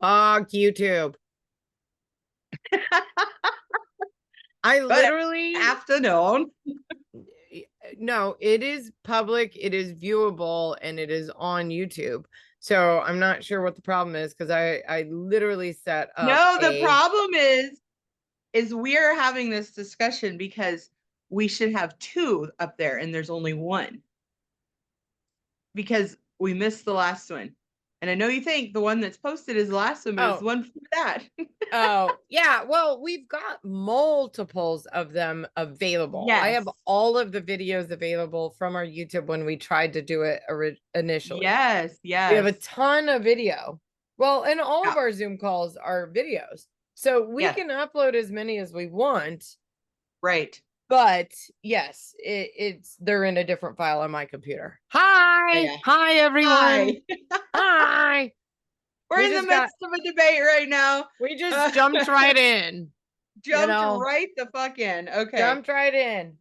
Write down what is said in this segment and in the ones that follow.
Fuck YouTube. I Good literally, afternoon. no, it is public, it is viewable, and it is on YouTube. So I'm not sure what the problem is because I literally set up No, the a, problem is we're having this discussion because we should have two up there and there's only one because we missed the last one. And I know you think the one that's posted is the last one, but it's the oh, one for that. oh, yeah. Well, we've got multiples of them available. I have Yes. all of the videos available from our YouTube when we tried to do it initially. Yes. We have a Yes. ton of video. Well, and all Yeah. of our Zoom calls are videos. So we Yes. can upload as many as we want, Right. but yes, it's they're in a different file on my computer. Oh, Hi. yeah. Hi everyone. Hi. Hi. We're We in the just got midst of a debate right now. we just Uh, jumped right in, you jumped know. right the fuck in. Okay. Jumped right in.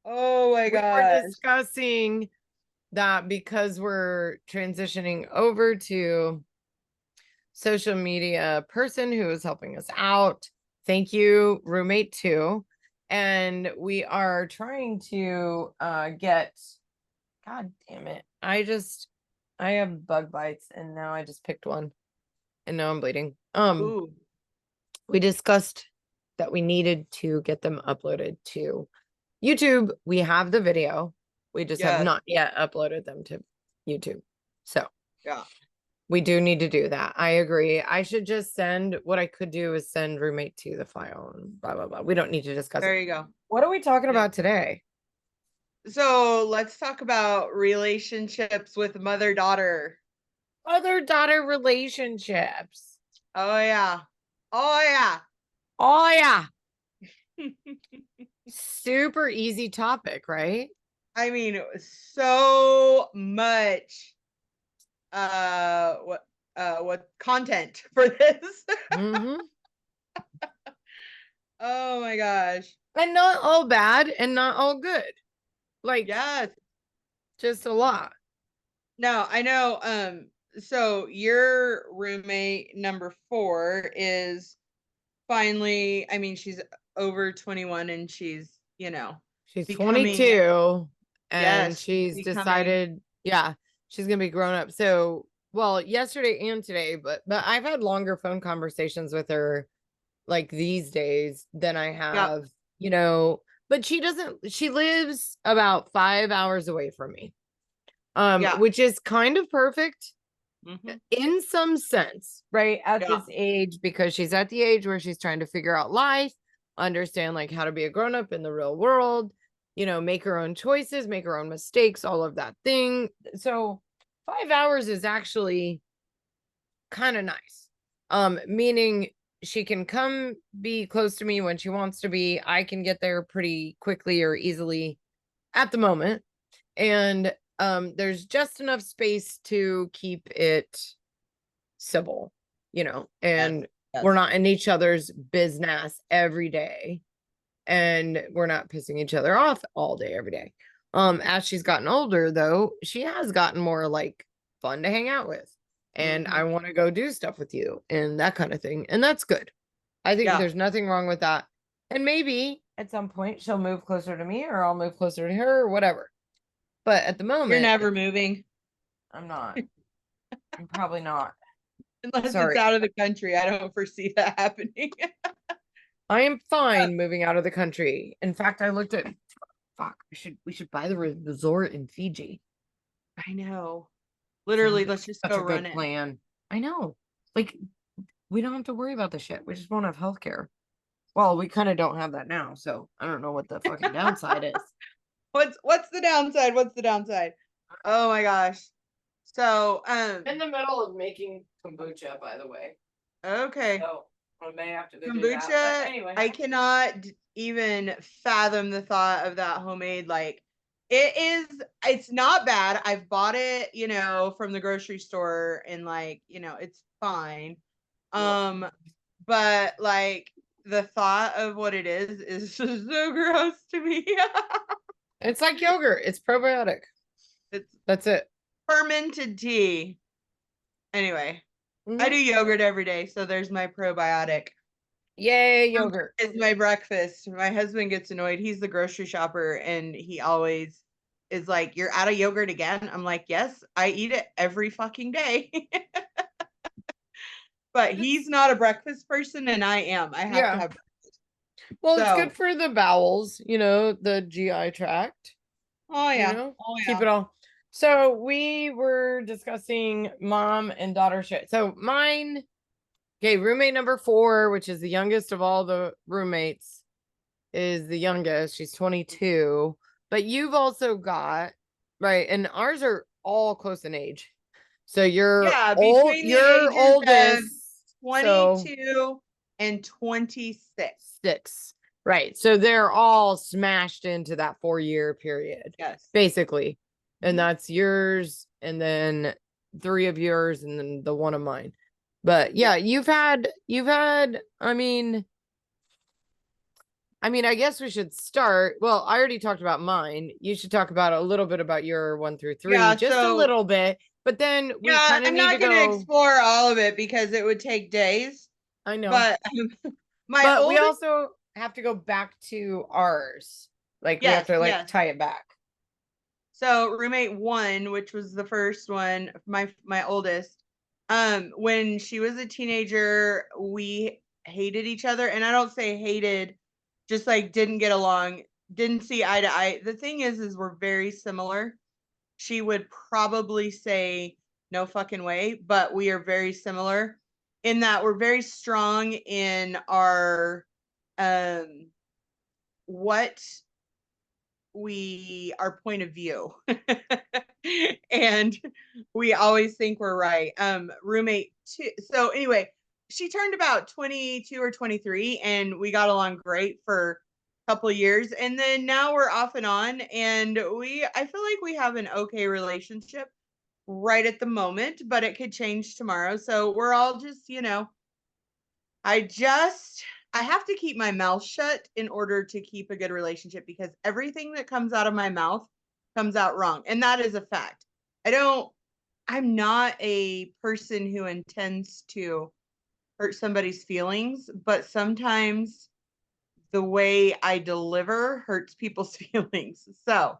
Oh my We were gosh. discussing that because we're transitioning over to social media person who is helping us out. Thank you, roommate two. And we are trying to get, god damn it. I have bug bites and now I just picked one and now I'm bleeding. Ooh. We discussed that we needed to get them uploaded to YouTube. We have the video. We just have Yes. not yet uploaded them to YouTube. So Yeah. we do need to do that. I agree. I should just send what I could do is send roommate to the file and blah blah blah. We don't need to discuss it. There you go. What are we talking Yeah. about today? So let's talk about relationships with mother-daughter. Mother daughter relationships. Oh yeah. Oh yeah. Oh yeah. Super easy topic, right? I mean, so much what content for this. Mm-hmm. Oh my gosh. And not all bad and not all good. Like Yes. just a lot. No, I know. So your roommate number 4 is finally, I mean, she's over 21 and she's, She's becoming, 22 and yes, she's becoming, decided, yeah, she's gonna be grown up. So, well, yesterday and today, but I've had longer phone conversations with her like these days than I yep, have, but she lives about 5 hours away from me. yeah, Which is kind of perfect hmm, in some sense, right? At yeah, this age, because she's at the age where she's trying to figure out life, understand like how to be a grown up in the real world, make her own choices, make her own mistakes, all of that thing. So 5 hours is actually kind of nice. Meaning she can come be close to me when she wants to be. I can get there pretty quickly or easily at the moment. And there's just enough space to keep it civil, yes, and we're yes, not in each other's business every day and we're not pissing each other off all day every day. As she's gotten older though, she has gotten more like fun to hang out with and I hmm, want to go do stuff with you and that kind of thing, and that's good. I think yeah. there's nothing wrong with that, and maybe at some point she'll move closer to me or I'll move closer to her or whatever, but at the You're moment never moving I'm not. I'm probably not. unless it's Sorry. out of the country. I don't foresee that happening. I am fine moving out of the country. In fact, I looked at fuck, we should buy the resort in Fiji. I know. Sounds Literally, like let's just such go a run good it. plan. I know. Like we don't have to worry about the shit. We just won't have healthcare. Well, we kind of don't have that now, so I don't know what the fucking downside is. What's the downside? What's the downside? Oh my gosh. So, In the middle of making kombucha, by the way. okay. So I may have to go do that. But Kombucha, anyway. I cannot even fathom the thought of that homemade. Like, it's not bad. I've bought it, from the grocery store and like, it's fine. Ugh. Um, but like the thought of what it is just so gross to me. It's like yogurt. It's probiotic. It's That's it. fermented tea. Anyway, I Mhm. do yogurt every day, so there's my probiotic. Yay, yogurt. It's my breakfast. My husband gets annoyed. He's the grocery shopper and he always is like, "You're out of yogurt again?" I'm like, "Yes, I eat it every fucking day." But he's It's not a breakfast person and I am. I have to yeah. have Well, it's good so, for the bowels, the GI tract, oh yeah. Oh keep yeah. it all. So we were discussing mom and daughter shit. So mine, okay, roommate number 4, which is the youngest of all the roommates, is the youngest. She's 22. But you've also got, right, and ours are all close in age. So Yeah, between the your ages of oldest, so 22 and 26. 6. Right. So they're all smashed into that 4-year period, Yes. basically. And Mhm. that's yours, and then 3 of yours, and then the 1 of mine. But yeah, Yeah. you've had, I mean, I guess we should start. Well, I already talked about mine. You should talk about a little bit about your 1 through 3, Yeah, just a so little bit. But then we yeah, kind of I'm need to not going to go. explore all of it because it would take days, I know. but my But we oldest, also have to go back to ours. Like we have yes, to like yes. tie it back. So roommate 1, which was the first one, my oldest, when she was a teenager, we hated each other, and I don't say hated, just like didn't get along, didn't see eye to eye. The thing is we're very similar. She would probably say no fucking way, but we are very similar in that we're very strong in um what our point of view. And we always think we're right. Roommate 2, so anyway, she turned about 22 or 23 and we got along great for a couple of years, and then now we're off and on, and I feel like we have an okay relationship right at the moment, but it could change tomorrow. So we're all just, I just I have to keep my mouth shut in order to keep a good relationship because everything that comes out of my mouth comes out wrong. And that is a fact. I don't I'm not a person who intends to hurt somebody's feelings, but sometimes the way I deliver hurts people's feelings. So,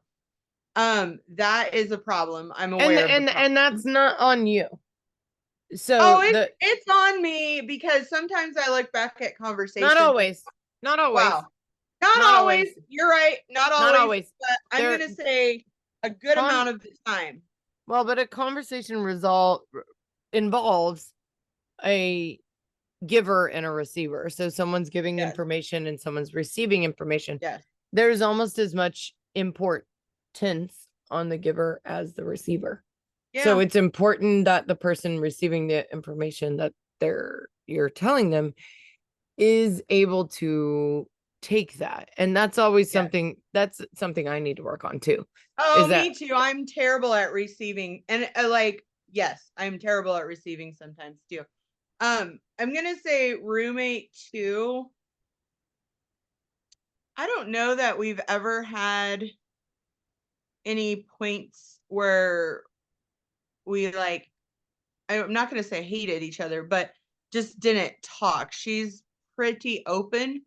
that is a problem. I'm And aware of the and that's problem. not on you. Oh, So it's on me because sometimes I look back at not conversations and always. Not always. wow. Not Not always. always. You're right. Not Not always, always. but I'm There gonna say a good con amount of the time. well, but a conversation result involves a giver and a receiver. So someone's giving Yes. information and someone's receiving information. Yes. There's almost as much importance on the giver as the receiver. So Yeah. it's important that the person receiving the information that you're telling them is able to take that. And Yes. that's something I need to work on too. Oh, Is that me too. I'm terrible at receiving. And like, yes, I'm terrible at receiving sometimes too. I'm gonna say roommate 2. I don't know that we've ever had any points where we like I'm not gonna say hated each other, but just didn't talk. She's pretty open.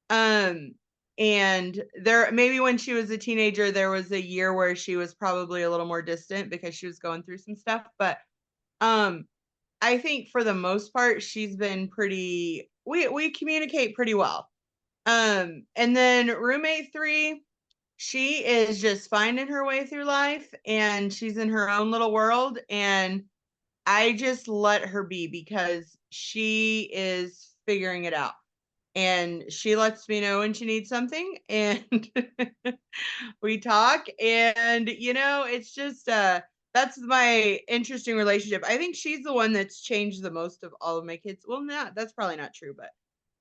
Um, and there maybe when she was a teenager, there was a year where she was probably a little more distant because she was going through some stuff. But um, I think for the most part, she's been pretty. We communicate pretty well. And then roommate 3, she is just finding her way through life, and she's in her own little world, and I just let her be because she is figuring it out. And she lets me know when she needs something and we talk, and it's just that's my interesting relationship. I think she's the one that's changed the most of all of my kids. Well, that's probably not true, but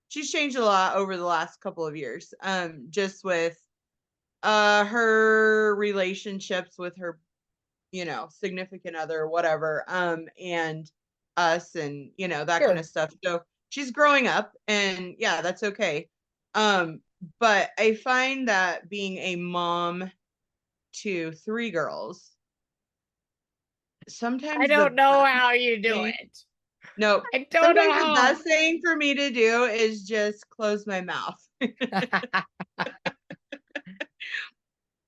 she's changed a lot over the last couple of years. Just with her relationships with her significant other, whatever, and us and, that kind of sure. stuff. So she's growing up and yeah, that's okay. Um, but I find that being a mom to 3 girls, sometimes I don't the know best how you do thing it. no, I don't sometimes the know. best thing for me to do is just close my mouth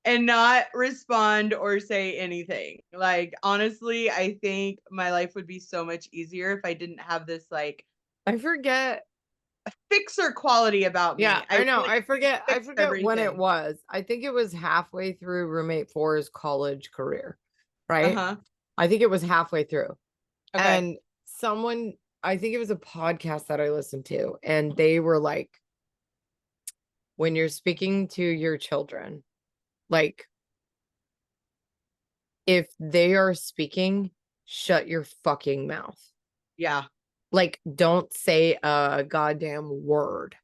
and not respond or say anything. Like, honestly, I think my life would be so much easier if I didn't have this, like, I forget. fixer quality about Yeah, me. I I know. really I fix forget when it everything. was. I think it was halfway through roommate four's college career, right? Uh-huh. I think it was halfway through. Okay. And someone, I think it was a podcast that I listened to, and they were like, when you're speaking to your children, like if they are speaking, shut your fucking mouth. Yeah. Like, don't say a goddamn word.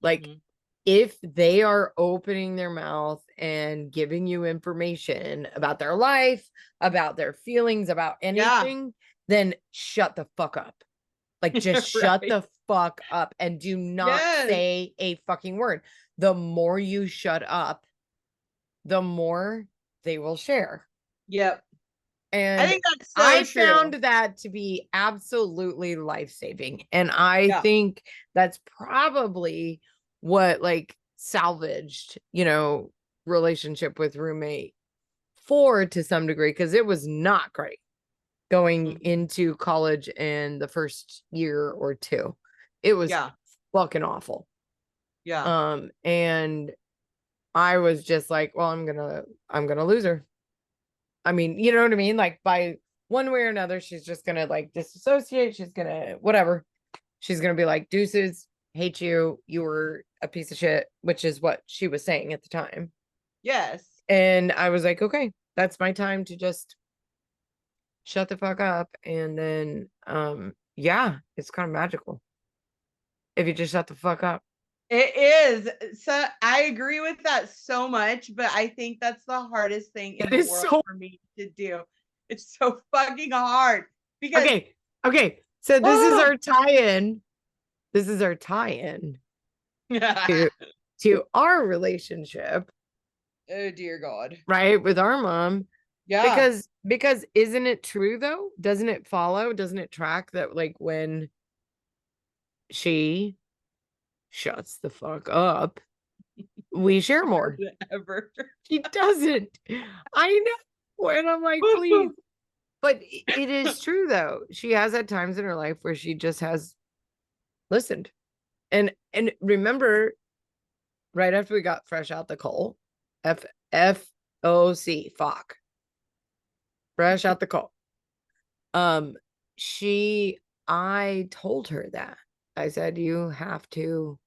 Like, Mhm. if they are opening their mouth and giving you information about their life, about their feelings, about Yeah. anything, then shut the fuck up. Like, just shut Right. the fuck up and do not Yes. say a fucking word. The more you shut up, the more they will share. Yep. I And think that's so I true. found that to be absolutely life-saving. And I Yeah. think that's probably what like salvaged, relationship with roommate 4 to some degree, because it was not great going Mhm. into college and the first year or two. It was Yeah. fucking awful. Yeah. And I was just like, well, I'm gonna lose her. I mean, you know what I mean? Like by one way or another, she's just gonna like disassociate. She's gonna whatever. She's gonna be like, deuces, hate you. You were a piece of shit, which is what she was saying at the time. Yes. And I was like, okay, that's my time to just shut the fuck up. And then yeah, it's kind of magical if you just shut the fuck up. It is. So I agree with that so much, but I think that's the hardest thing in It the is world so for me to do. It's so fucking hard because okay. Okay. So this is oh, our tie-in. This is our tie-in to to our relationship, oh dear God. right, with our mom. Yeah. Because isn't it true though? Doesn't it follow? Doesn't it track that like when she shuts the fuck up, we share More more? than ever. She doesn't. I know. And I'm like, please. But it is true though. She has had times in her life where she just has listened. And remember, right after we got fresh out the coal, FOC, fuck, fresh out the coal. Um, I told her that. I said, you have to,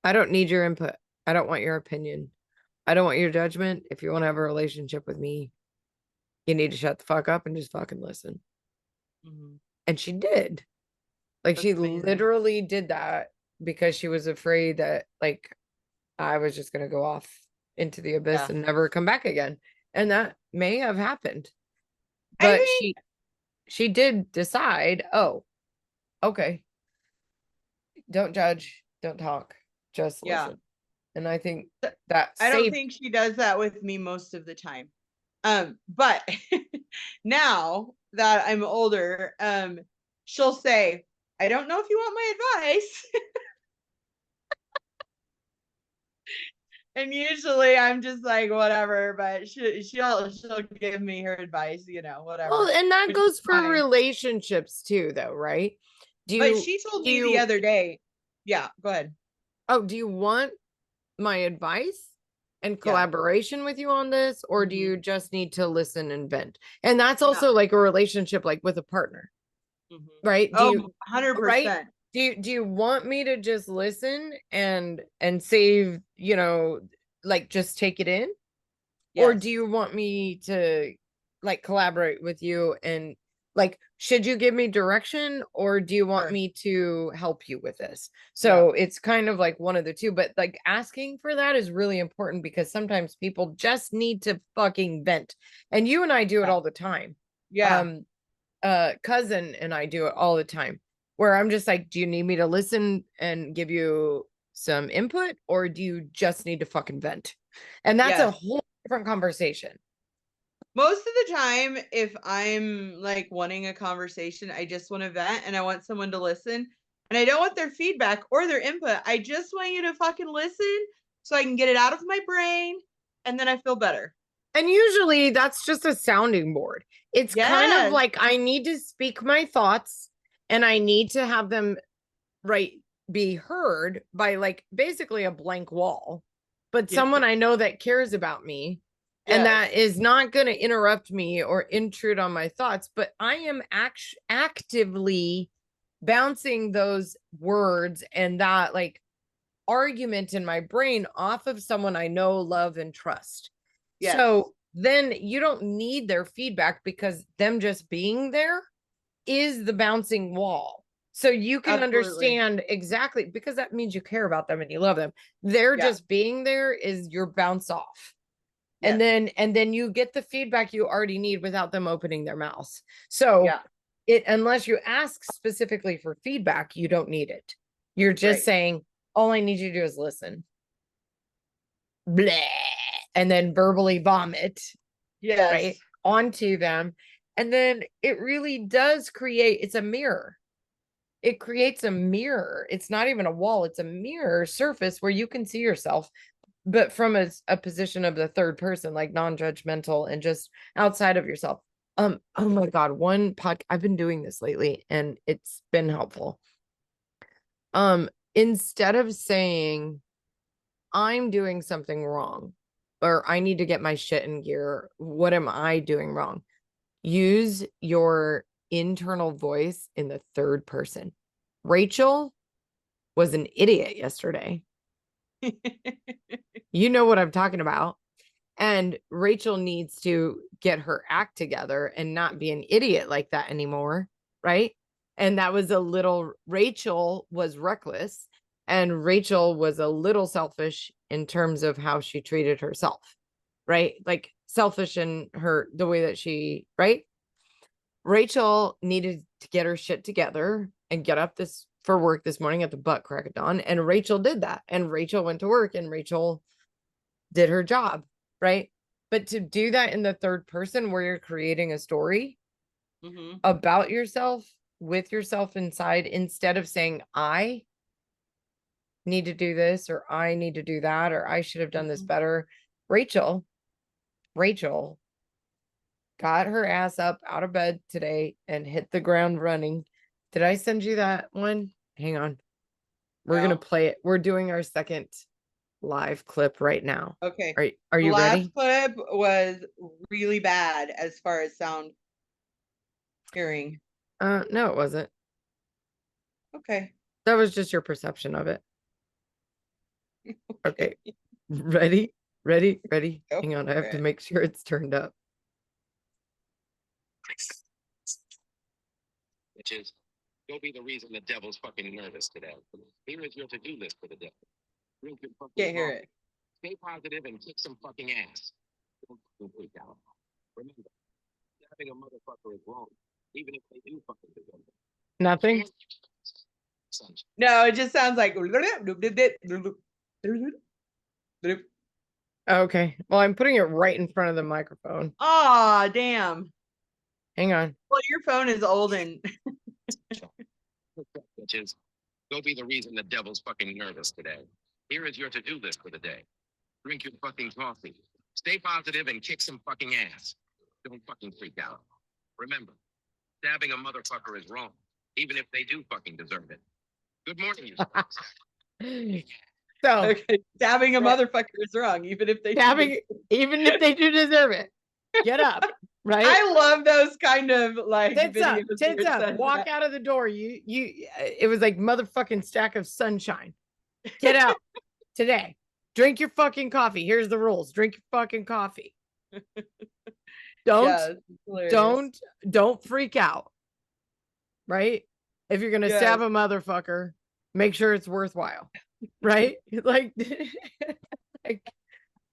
I don't need your input. I don't want your opinion. I don't want your judgment. If you want to have a relationship with me, you need to shut the fuck up and just fucking listen. Mhm. And she did. Like, That's she amazing. literally did that because she was afraid that, like, I was just going to go off into the abyss Yeah. and never come back again. And that may have happened. I But think she did decide, oh, okay, don't judge, don't talk, just yeah. listen. And I think that I don't saved. think she does that with me most of the time. But now that I'm older, she'll say, I don't know if you want my advice. And usually I'm just like, whatever, but she'll give me her advice, Well, whatever, and that which is goes for fine. relationships too, though, right? Do But you she told do me the you other day, yeah, go ahead. do you want my advice and Yeah. collaboration with you on this, or do Hmm. you just need to listen and vent? And that's Yeah. also like a relationship, like with a partner, Hmm. right? Do Oh, you right? 100%. Do you want me to just listen and save, like just take it in? Or do Yes. you want me to like collaborate with you and like should you give me direction or do you want Sure. me to help you with this? Yeah. So it's kind of like one of the two, but like asking for that is really important because sometimes people just need to fucking vent. And you and I do it Yeah. all the time. Yeah. Um cousin and I do it all the time where I'm just like, do you need me to listen and give you some input or do you just need to fucking vent? And that's a Yes. whole different conversation. Most of the time, if I'm like wanting a conversation, I just want to vent and I want someone to listen. And I don't want their feedback or their input. I just want you to fucking listen so I can get it out of my brain and then I feel better. And usually that's just a sounding board. It's kind of Yes. like I need to speak my thoughts and I need to have them right be heard by like basically a blank wall, but Yeah. someone I know that cares about me and Yes. that is not going to interrupt me or intrude on my thoughts, but I am actively bouncing those words and that like argument in my brain off of someone I know, love, and trust. Yes. So then you don't need their feedback because them just being there is the bouncing wall. So you can Absolutely. understand exactly because that means you care about them and you love them. They're Yeah. just being there is your bounce off. Yes. And then you get the feedback you already need without them opening their mouths. So Yeah. it unless you ask specifically for feedback, you don't need it. You're just Right. saying, all I need you to do is listen. Bleh, and then verbally vomit Yes. right onto them. And then it really does create, it's a mirror. It creates a mirror. It's not even a wall, it's a mirror surface where you can see yourself, but from a position of the third person, like non-judgmental and just outside of yourself. Oh my God, one podcast, I've been doing this lately and it's been helpful. Instead of saying, I'm doing something wrong, or I need to get my shit in gear, what am I doing wrong? Use your internal voice in the third person. Rachel was an idiot yesterday. You know what I'm talking about. And Rachel needs to get her act together and not be an idiot like that anymore. Right. And that was a little, Rachel was reckless and Rachel was a little selfish in terms of how she treated herself. Right. Like selfish in her, the way that she, right. Rachel needed to get her shit together and get up this for work this morning at the butt crack of dawn. And Rachel did that. And Rachel went to work and Rachel did her job. Right. But to do that in the third person where you're creating a story about yourself with yourself inside, instead of saying, I need to do this, or I need to do that, or I should have done this better. Rachel got her ass up out of bed today and hit the ground running. Did I send you that one? Hang on. We're going to play it. We're doing our second live clip right now. Okay. Are you ready? The last clip was really bad as far as sound hearing. No, it wasn't. Okay. That was just your perception of it. Okay. Ready? Hang on. I have to make sure it's turned up. Which is, go be the reason the devil's fucking nervous today. Here is your to-do list for the devil. Can't hear it. Stay positive and kick some fucking ass. Don't fucking freak out. Remember, stabbing a motherfucker is wrong, even if they do fucking do it. Nothing? No, it just sounds like. Okay. Well, I'm putting it right in front of the microphone. Aw, damn. Hang on. Well, your phone is old and. Which is, go be the reason the devil's fucking nervous today. Here is your to-do list for the day. Drink your fucking coffee. Stay positive and kick some fucking ass. Don't fucking freak out. Remember, stabbing a motherfucker is wrong, even if they do fucking deserve it. Good morning, you So okay, stabbing a motherfucker is wrong, even if they even if they do deserve it. Get up, right? I love those kind of like tits videos up, walk out of the door. It was like motherfucking stack of sunshine. Get out today. Drink your fucking coffee. Here's the rules. Drink your fucking coffee. Don't freak out. Right? If you're gonna stab a motherfucker, make sure it's worthwhile. Right? Like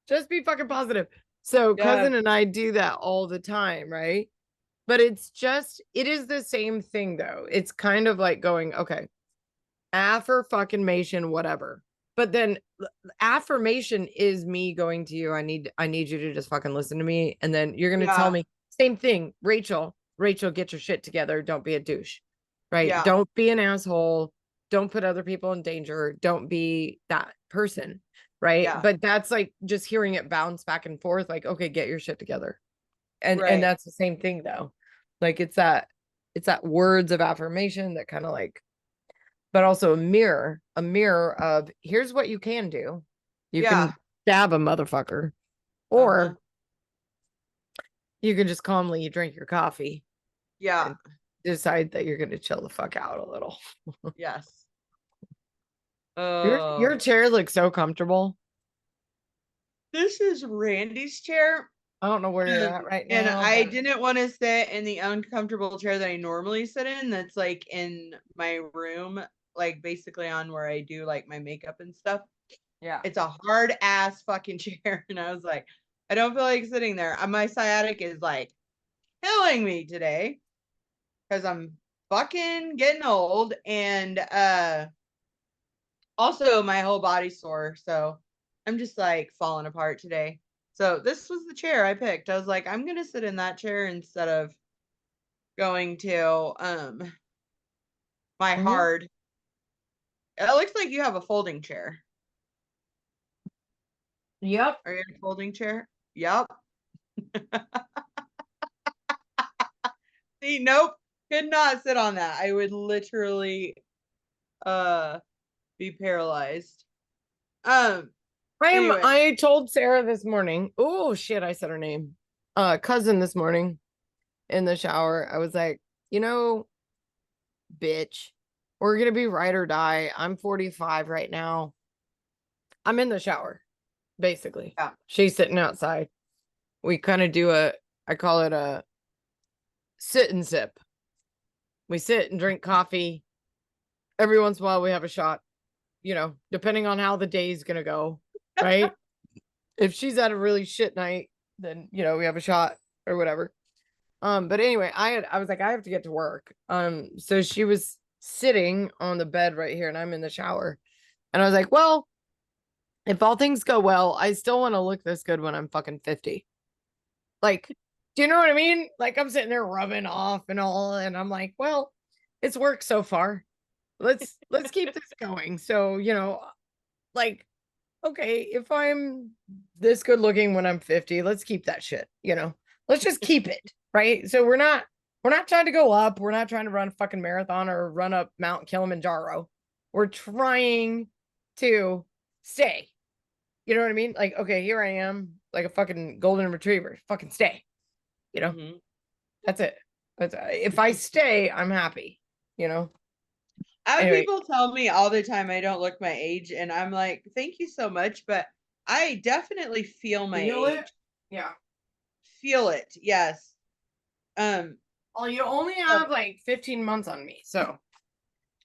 just be fucking positive. So cousin and I do that all the time, right? But it is the same thing though. It's kind of like going, okay, for fucking mation, whatever. But then affirmation is me going to you. I need you to just fucking listen to me. And then you're gonna tell Yeah. me same thing, Rachel, get your shit together. Don't be a douche. Right? Yeah. Don't be an asshole. Don't put other people in danger. Don't be that person. Right. Yeah. But that's like just hearing it bounce back and forth, like, okay, get your shit together. And Right. that's the same thing though. Like it's that words of affirmation that kind of like, but also a mirror of here's what you can do. You Yeah. can stab a motherfucker, or Uh-huh. you can just calmly drink your coffee, Yeah. decide that you're going to chill the fuck out a little. Yes. Your chair looks so comfortable. This is Randy's chair. I don't know where you're at right And now. I but- didn't want to sit in the uncomfortable chair that I normally sit in. That's like in my room, like basically on where I do like my makeup and stuff. Yeah. It's a hard ass fucking chair. And I was like, I don't feel like sitting there. My sciatic is like killing me today because I'm fucking getting old. And also my whole body's sore. So I'm just like falling apart today. So this was the chair I picked. I was like, I'm gonna sit in that chair instead of going to my Mhm. hard. It looks like you have a folding chair. Yep. Are you in a folding chair? Yep. See, nope. Could not sit on that. I would literally be paralyzed. Anyway. I told Sarah this morning. Oh shit, I said her name. Cousin this morning in the shower. I was like, bitch, we're gonna be ride or die. I'm 45 right now. I'm in the shower, basically. Yeah. She's sitting outside. We kind of do I call it a sit and sip. We sit and drink coffee. Every once in a while we have a shot, depending on how the day's gonna go. Right? If she's had a really shit night, then we have a shot or whatever. But anyway, I was like, I have to get to work. So she was sitting on the bed right here, and I'm in the shower. And I was like, well, if all things go well, I still want to look this good when I'm fucking 50. Like, do you know what I mean? Like, I'm sitting there rubbing off and all, and I'm like, well, it's worked so far. Let's keep this going. So, like, okay, if I'm this good looking when I'm 50, let's keep that shit, let's just keep it, right? So we're not trying to go up. We're not trying to run a fucking marathon or run up Mount Kilimanjaro. We're trying to stay. You know what I mean? Like, okay, here I am, like a fucking golden retriever. Fucking stay. Mhm. That's it. If I stay, I'm happy, Anyway. People tell me all the time I don't look my age, and I'm like, thank you so much, but I definitely feel my age. Yeah. Feel it, yes. Well, you only have like 15 months on me, so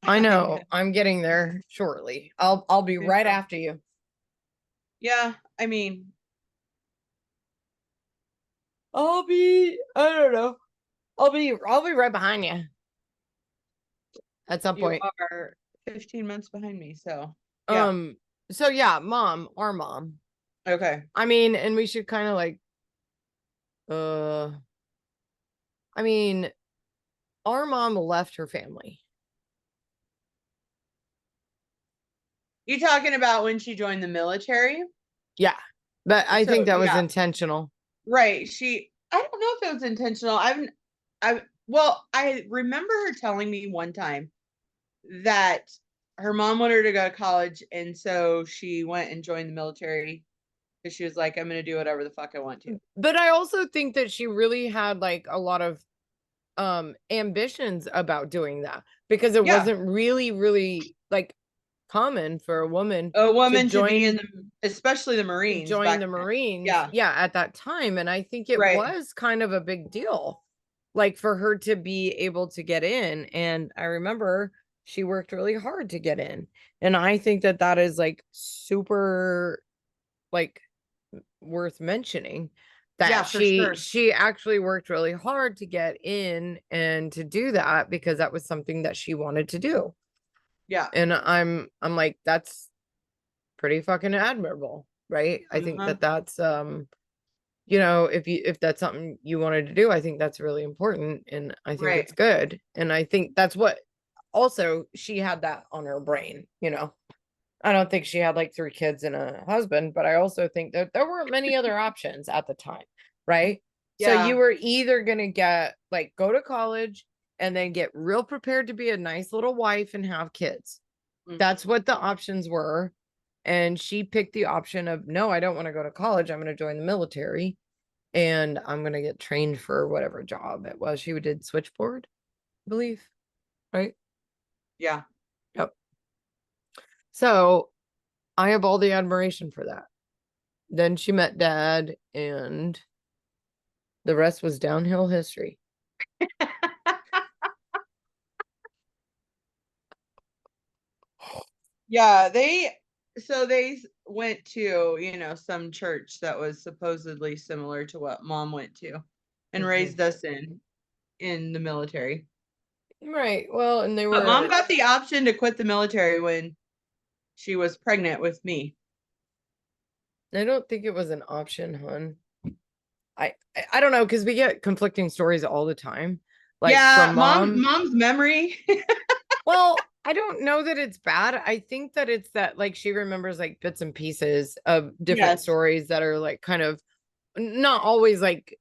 I know I'm getting there shortly. I'll be right Yeah. after you. Yeah, I mean, I don't know. I'll be right behind you at some you point. are 15 months behind me, so yeah. So yeah, our mom. Okay. I mean, and we should kind of like I mean, our mom left her family. You talking about when she joined the military? Yeah. But I think that was yeah. intentional. Right. I don't know if it was intentional. I remember her telling me one time that her mom wanted her to go to college, and so she went and joined the military because she was like, I'm gonna do whatever the fuck I want to. But I also think that she really had like a lot of ambitions about doing that, because it wasn't really like common for a woman to join, be in especially the Marines. Join the Marines. Yeah, at that time. And I think it was kind of a big deal, like for her to be able to get in. And I remember she worked really hard to get in. And I think that is like super like worth mentioning, that she actually worked really hard to get in and to do that, because that was something that she wanted to do. Yeah. And I'm like, that's pretty fucking admirable, right? I think Uh-huh. that that's you know, if that's something you wanted to do, I think that's really important, and I think Right. it's good. And I think that's what also she had that on her brain, you know. I don't think she had like 3 kids and a husband, but I also think that there weren't many other options at the time, right? So you Yeah. were either gonna get like go to college and then get real prepared to be a nice little wife and have kids. That's Mhm. what the options were. And she picked the option of no, I don't want to go to college. I'm going to join the military and I'm going to get trained for whatever job it was. She did switchboard, I believe. Right. Yeah. Yep. So I have all the admiration for that. Then she met dad, and the rest was downhill history. Yeah, they went to, some church that was supposedly similar to what mom went to and Mhm. raised us in the military. Right. Well, and they But mom were, got the option to quit the military when she was pregnant with me. I don't think it was an option, hon. I don't know, because we get conflicting stories all the time. Like Yeah, from mom. mom's memory. Well, I don't know that it's bad. I think that it's that like she remembers like bits and pieces of different Yes. stories that are like kind of not always like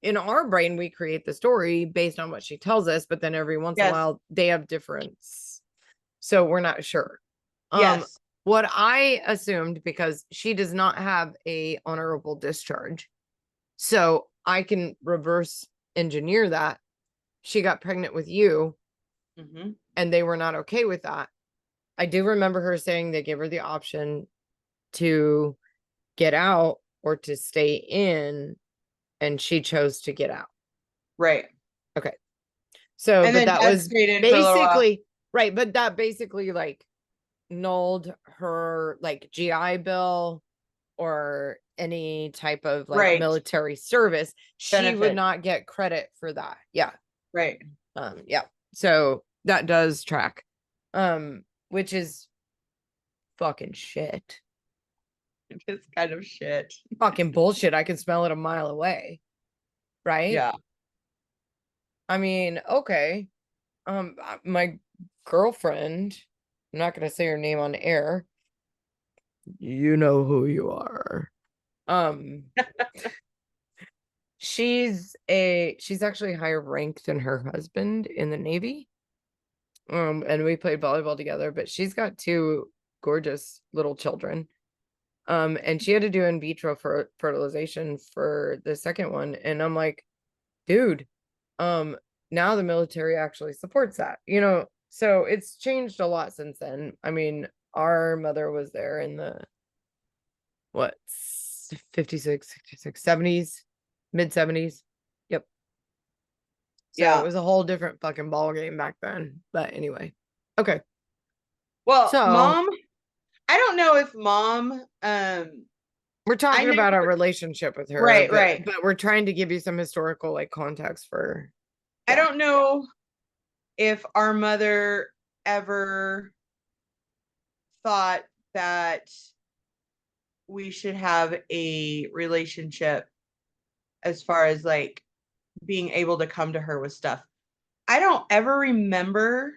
in our brain we create the story based on what she tells us, but then every once in a Yes. while they have difference. So we're not sure. Yes. What I assumed, because she does not have a honorable discharge, so I can reverse engineer that. She got pregnant with you Mhm. and they were not okay with that. I do remember her saying they gave her the option to get out or to stay in, and she chose to get out. Right. Okay. So, And but then that dad was stayed in for a little while. basically right, but that basically like nulled her like GI Bill or any type of like Right. military service. She would Benefit. not get credit for that. Yeah. Right. Yeah. So that does track. Which is fucking shit. It's kind of shit. Fucking bullshit. I can smell it a mile away. Right? Yeah. I mean, okay. My girlfriend, I'm not gonna say her name on air. You know who you are. Um, she's actually higher ranked than her husband in the Navy. And we played volleyball together, but she's got 2 gorgeous little children. And she had to do in vitro for fertilization for the second one. And I'm like, dude, now the military actually supports that, so it's changed a lot since then. I mean, our mother was there in the what 56, 66, 70s, mid 70s. Yep. So it Yeah. was a whole different fucking ball game back then. But anyway. Okay. Well, So mom, I don't know if mom, we're talking about our never- relationship with her. Right, but, right. But we're trying to give you some historical like context for I don't know if our mother ever thought that we should have a relationship as far as like being able to come to her with stuff. I don't ever remember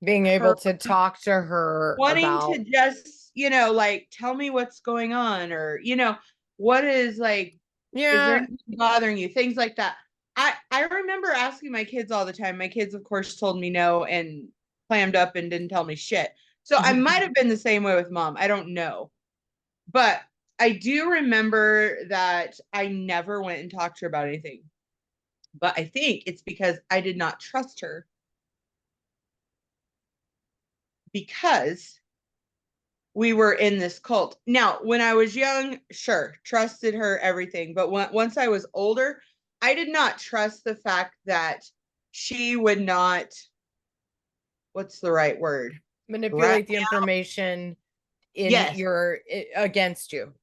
being her able to talk to her wanting about to just, like tell me what's going on, or, what is like, is there yeah. anything bothering you? Things like that. I remember asking my kids all the time. My kids, of course, told me no and clammed up and didn't tell me shit. So I might have been the same way with mom. I don't know. But I do remember that I never went and talked to her about anything. But I think it's because I did not trust her. Because we were in this cult. Now, when I was young, sure, trusted her, everything. But once I was older, I did not trust the fact that she would not, what's the right word? Manipulate the information in Yes. against you.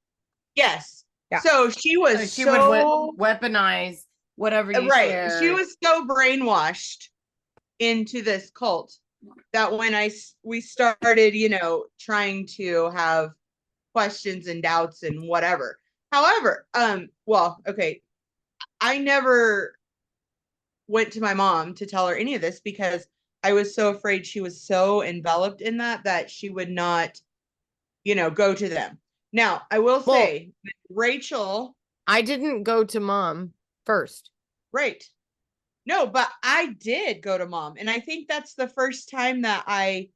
Yes. Yeah. So she was She would weaponize whatever you right. share. She was so brainwashed into this cult that when we started, trying to have questions and doubts and whatever. However, well, okay, I never went to my mom to tell her any of this because I was so afraid she was so enveloped in that she would not, go to them. Now, I will Well, say, Rachel, I didn't go to mom first. right. No, but I did go to mom. And I think that's the first time that I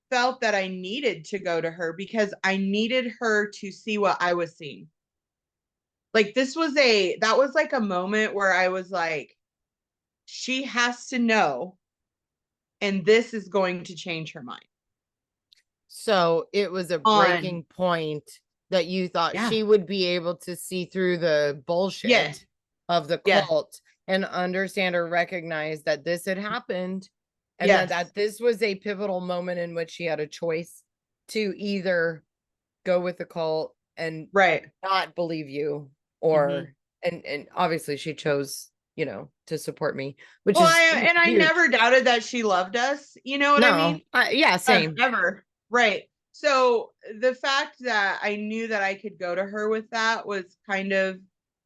felt that I needed to go to her because I needed her to see what I was seeing. Like that was like a moment where I was like, she has to know, and this is going to change her mind. So it was a breaking point that you thought Yeah. she would be able to see through the bullshit Yeah. of the Yeah. cult and understand or recognize that this had happened and Yes. that this was a pivotal moment in which she had a choice to either go with the cult and Right. not believe you or and obviously she chose, to support me, which Well, is I huge. never doubted that she loved us. You know what I mean? Yeah, same. Ever. Right. So the fact that I knew that I could go to her with that was kind of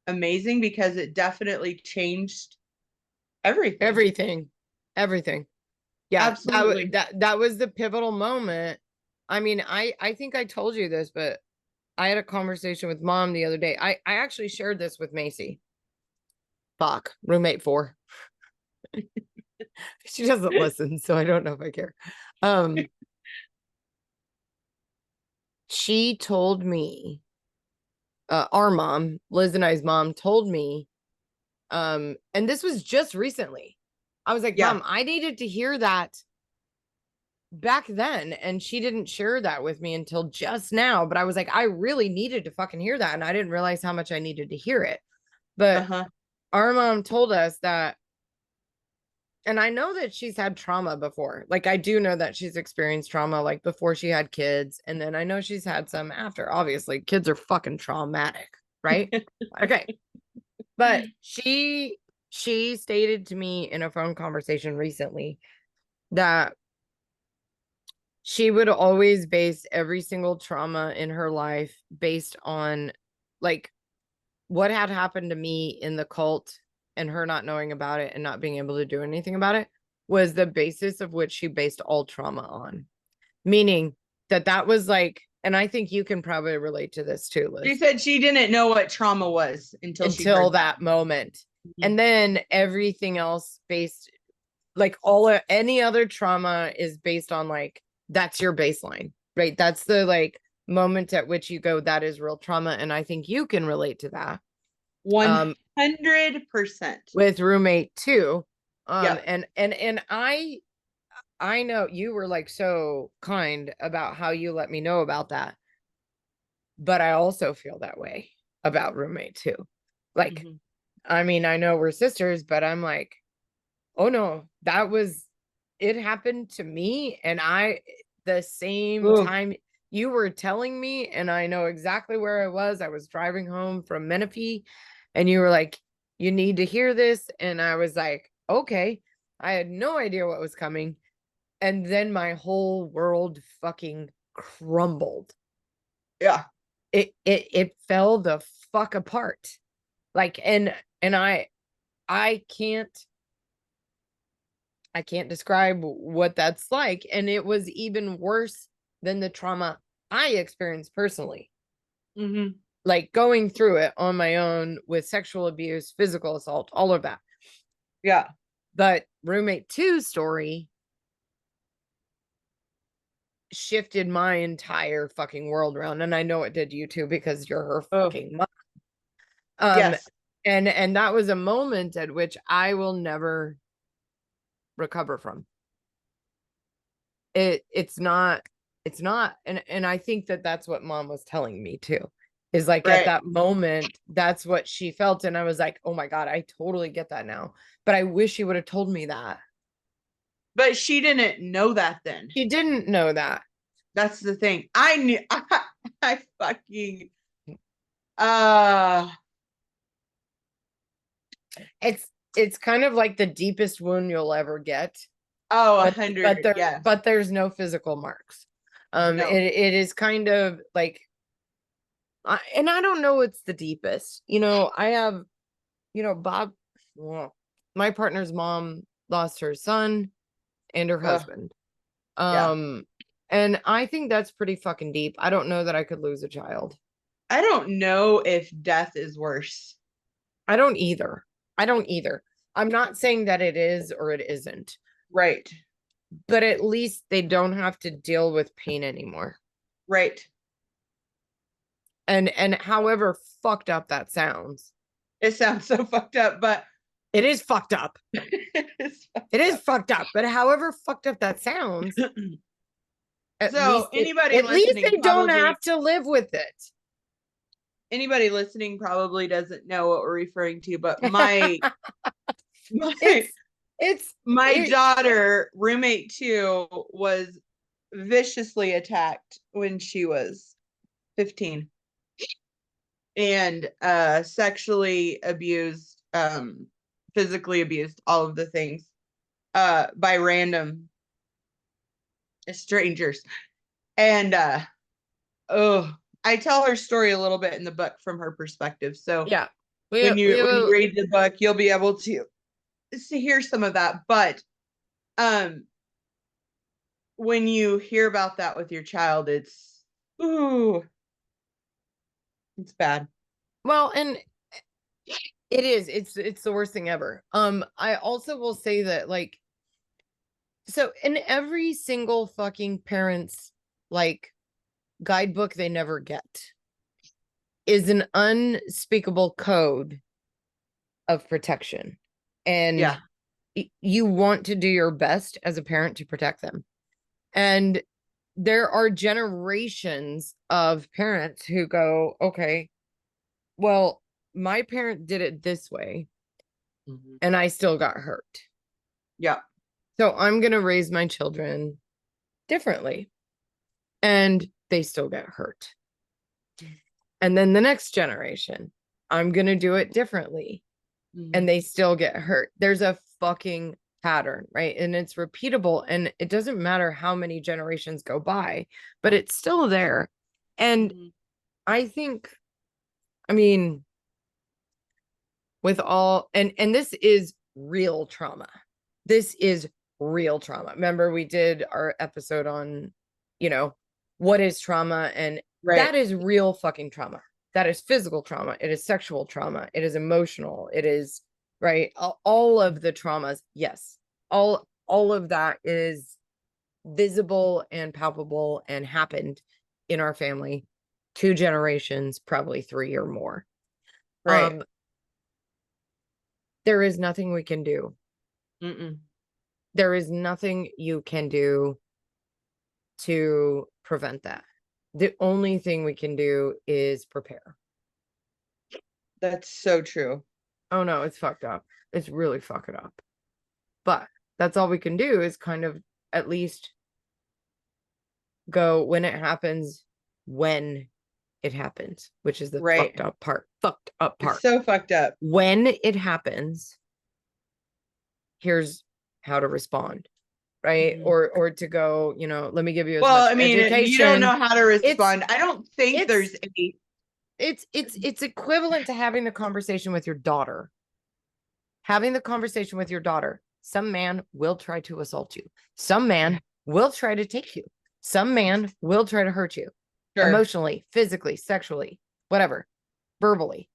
amazing because it definitely changed everything. Everything. Yeah, Absolutely. that was the pivotal moment. I mean, I think I told you this, but I had a conversation with mom the other day. I actually shared this with Macy. Fuck, roommate 4. She doesn't listen, so I don't know if I care. She told me, our mom, Liz and I's mom, told me, and this was just recently. I was like, Yeah. Mom, I needed to hear that back then, and she didn't share that with me until just now. But I was like, I really needed to fucking hear that, and I didn't realize how much I needed to hear it. But our mom told us that, and I know that she's had trauma before. Like, I do know that she's experienced trauma, like before she had kids, and then I know she's had some after. Obviously, kids are fucking traumatic, right? Okay. But she stated to me in a phone conversation recently that she would always base every single trauma in her life based on like what had happened to me in the cult and her not knowing about it and not being able to do anything about it was the basis of which she based all trauma on. Meaning that was like, and I think you can probably relate to this too, Liz. She said she didn't know what trauma was until she heard that moment. Mhm. And then everything else based, like any other trauma is based on like, that's your baseline, right? That's the like moment at which you go, that is real trauma. And I think you can relate to that. 100%. With roommate 2. Yep. And I know you were like so kind about how you let me know about that. But I also feel that way about roommate 2. Like, I mean, I know we're sisters, but I'm like, oh no, it happened to me. And the same time you were telling me, and I know exactly where I was driving home from Menifee, and you were like, you need to hear this. And I was like, okay, I had no idea what was coming. And then my whole world fucking crumbled. Yeah. It fell the fuck apart. Like, and I can't describe what that's like. And it was even worse than the trauma I experienced personally. Like going through it on my own with sexual abuse, physical assault, all of that. Yeah. But roommate 2's story shifted my entire fucking world around. And I know it did you too, because you're her fucking mom. Yes. And that was a moment at which I will never recover from. It's not, and I think that's what mom was telling me too, is like at that moment, that's what she felt. And I was like, oh my God, I totally get that now. But I wish she would have told me that. But she didn't know that then. She didn't know that. That's the thing. I knew. I fucking. It's kind of like the deepest wound you'll ever get. Oh, but 100. Yes. but there's no physical marks. No. It is kind of like, and I don't know it's the deepest. I have, Bob, well, my partner's mom lost her son and her Ugh, husband. yeah. And I think that's pretty fucking deep. I don't know that I could lose a child. I don't know if death is worse. I don't either. I'm not saying that it is or it isn't, Right. but at least they don't have to deal with pain anymore. Right. And however fucked up that sounds, It sounds so fucked up, but it is fucked up. it's fucked It is up. fucked up, but however fucked up that sounds, at So anybody least listening they don't probably- have to live with it. Anybody listening probably doesn't know what we're referring to, but my It's daughter, roommate 2, was viciously attacked when she was 15 and sexually abused, physically abused, all of the things, by random strangers. And I tell her story a little bit in the book from her perspective. So yeah. when you read the book, you'll be able to hear some of that. But when you hear about that with your child, it's bad. Well, and it is. It's the worst thing ever. I also will say that, like, so in every single fucking parent's like guidebook they never get is an unspeakable code of protection. And Yeah. you want to do your best as a parent to protect them. And there are generations of parents who go, okay, well, my parent did it this way and I still got hurt. Yeah. So I'm going to raise my children differently and they still get hurt. And then the next generation, I'm going to do it differently and they still get hurt. There's a fucking pattern, right? And it's repeatable and it doesn't matter how many generations go by, but it's still there. And I think, I mean, with all, and this is real trauma. This is real trauma. Remember, we did our episode on, what is trauma? And that is real fucking trauma. That is physical trauma. It is sexual trauma. It is emotional. It is, right? All of the traumas. Yes. All of that is visible and palpable and happened in our family 2 generations, probably 3 or more. Right. There is nothing we can do. There is nothing you can do to prevent that. The only thing we can do is prepare. That's so true. Oh no, it's fucked up. It's really fucking up. But that's all we can do is kind of at least go when it happens, which is the fucked up part. It's so fucked up. When it happens, here's how to respond, right? Or to go, let me give you as much education. You don't know how to respond. I don't think there's any. It's equivalent to having the conversation with your daughter. Having the conversation with your daughter. Some man will try to assault you. Some man will try to take you. Some man will try to hurt you. Sure. Emotionally, physically, sexually, whatever, verbally,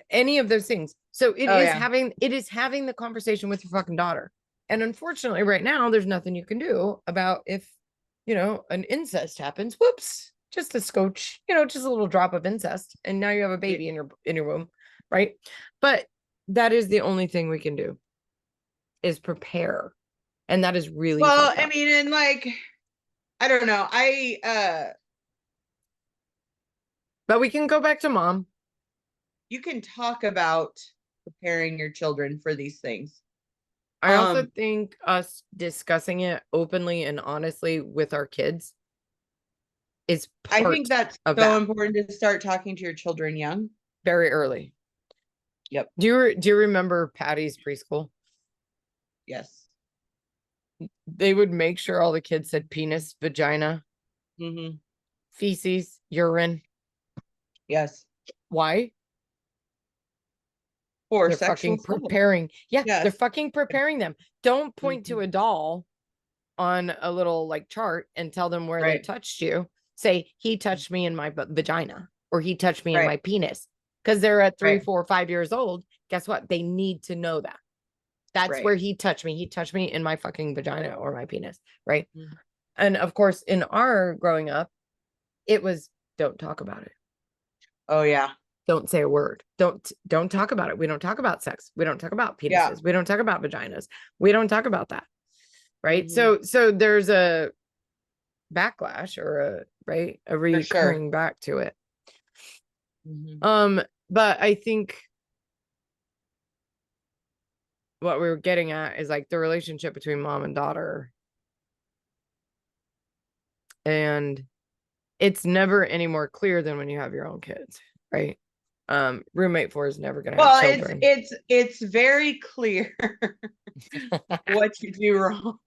any of those things. So it is having the conversation with your fucking daughter. And unfortunately, right now, there's nothing you can do about if, an incest happens. Whoops, just a scotch, just a little drop of incest, and now you have a baby in your womb, right? But that is the only thing we can do, is prepare, and that is really well. I mean, and like, I don't know, but we can go back to mom. You can talk about preparing your children for these things. I also think us discussing it openly and honestly with our kids is part I think that's so important to start talking to your children young. Very early. Yep. Do you remember Patty's preschool? Yes. they would make sure all the kids said penis, vagina, Hmm. feces, urine. Yes. Why? For They're sexual fucking assault. preparing. Yeah, they're Yes. fucking preparing them. Don't point to Mhm. a doll on a little like chart and tell them where they Right. touched you. Say he touched me in my vagina or he touched me in Right. my penis. Because they're at 3, Right. 4, 5 years old. Guess what? They need to know that. That's Right. where he touched me. He touched me in my fucking vagina or my penis. Right. Mhm. And of course, in our growing up, it was don't talk about it. Oh yeah. Don't say a word. Don't talk about it. We don't talk about sex. We don't talk about penises. Yeah. We don't talk about vaginas. We don't talk about that. Right. Mhm. So there's a backlash or a sure. recurring back to it. Mhm. But I think what we were getting at is like the relationship between mom and daughter. And it's never any more clear than when you have your own kids, right? Roommate 4 is never gonna have Well, children. it's very clear what you do wrong.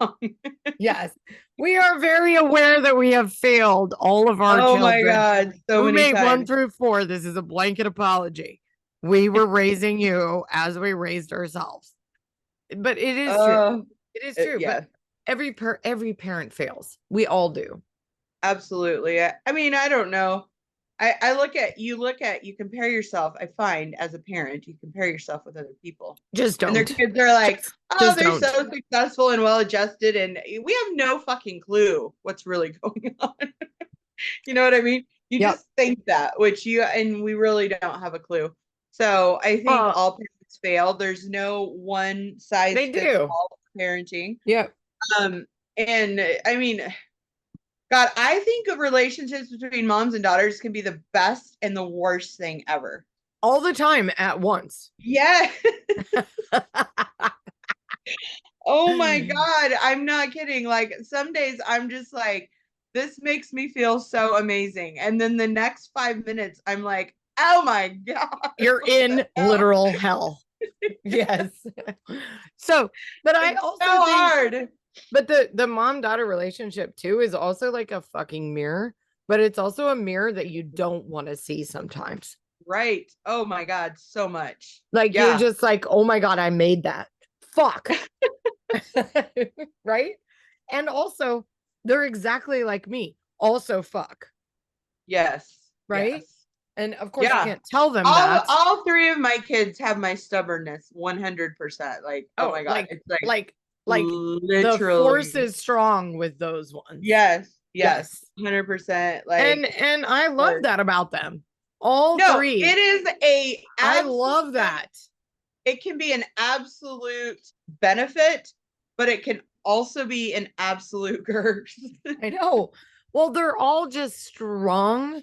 Yes, we are very aware that we have failed all of our Oh children. my God, so many Roommate 1 times. through 4, this is a blanket apology. We were raising you as we raised ourselves. But it is true. It is true. Yeah, But every parent fails. We all do. absolutely. I mean, I don't know. I look at you compare yourself. I find as a parent, you compare yourself with other people, Just and their don't. kids are like, oh, Just they're don't. so successful and well adjusted, and we have no fucking clue what's really going on. You know what I mean? You Yep. just think that, which we really don't have a clue. So I think Well, all parents fail. There's no one size they fits do. all for parenting. Yep. And I mean, God, I think of relationships between moms and daughters can be the best and the worst thing ever. All the time at once. Yeah. Oh my God. I'm not kidding. Like some days I'm just like, this makes me feel so amazing. And then the next 5 minutes, I'm like, oh my God. You're in literal hell. Yes. So, but I It's also so think, hard. but the mom-daughter relationship too is also like a fucking mirror, but it's also a mirror that you don't want to see sometimes. Right. Oh my God. So much. Like Yeah. you're just like, oh my God, I made that. Fuck. Right? And also, they're exactly like me. Also, fuck. Yes. Right? Yes. And of course, you Yeah. can't tell them that. All three of my kids have my stubbornness 100%. Like, oh my God. It's like the literally. force is strong with those ones. Yes. Yes. 100%. Like, And I love that about them. All three. It is I love that. It can be an absolute benefit, but it can also be an absolute curse. I know. Well, they're all just strong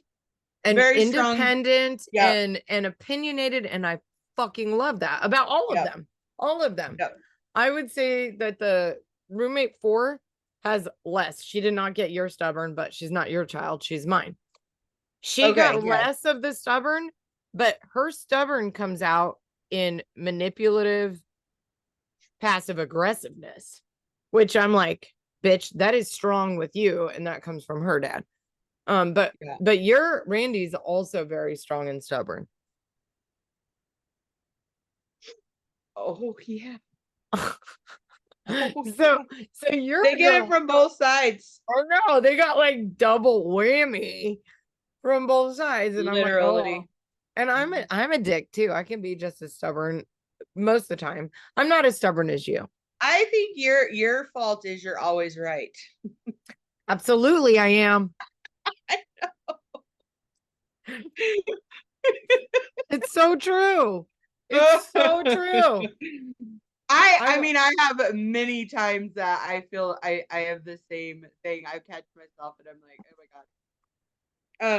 and Very strong. independent Yeah. and opinionated, and I fucking love that about all of them. All of them. Yep. I would say that the roommate 4 has less. She did not get your stubborn, but she's not your child. She's mine. She got less of the stubborn, but her stubborn comes out in manipulative, passive aggressiveness, which I'm like, bitch, that is strong with you, and that comes from her dad. But your Randy's also very strong and stubborn. Oh yeah. So you're they get it from both sides. Oh no, they got like double whammy from both sides, and Literally. I'm like, oh. And I'm a dick too. I can be just as stubborn most of the time. I'm not as stubborn as you. I think your fault is you're always right. Absolutely, I am. I know. It's so true. It's so true. I mean, I have many times that I feel I have the same thing. I catch myself and I'm like, oh my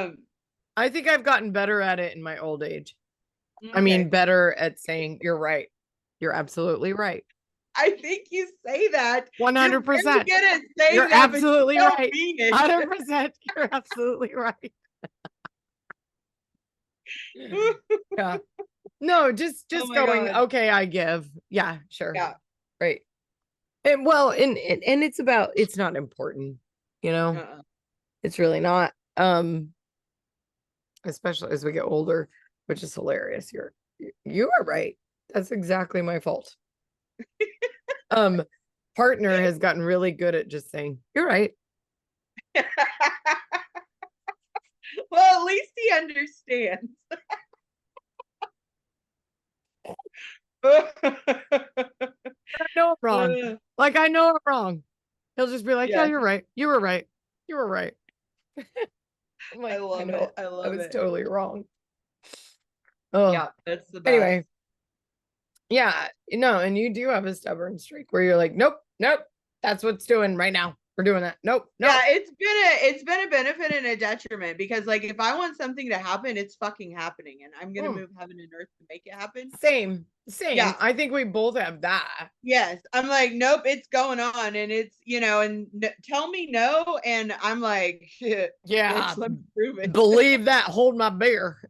God. I think I've gotten better at it in my old age. Okay. I mean, better at saying you're right. You're absolutely right. I think you say that 100%. You're absolutely right. 100%. You're absolutely right. Yeah. No, just going, God. Okay, I give. Yeah, sure. Yeah. Right. And well, and it's about, it's not important, you know, Uh-uh. it's really not. Especially as we get older, which is hilarious. You are right. That's exactly my fault. Um, partner has gotten really good at just saying, "You're right." Well, at least he understands. I know I'm wrong. Like I know I'm wrong. He'll just be like, "Yeah, Yeah, you're right. You were right. You were right." I'm I like, I love know it. I I love was it. totally wrong. Oh, Yeah, that's the best. anyway, yeah, and you do have a stubborn streak where you're like, "Nope, nope, that's what's doing right now. We're doing that. Nope, nope." Yeah, it's been a benefit and a detriment because like if I want something to happen, it's fucking happening and I'm gonna Mm, move heaven and earth to make it happen. same, Yeah. same. I think we both have that. Yes. I'm like, nope, it's going on. And it's, and tell me no. And I'm like, shit, Yeah, bitch, let me prove it. believe that. Hold my beer.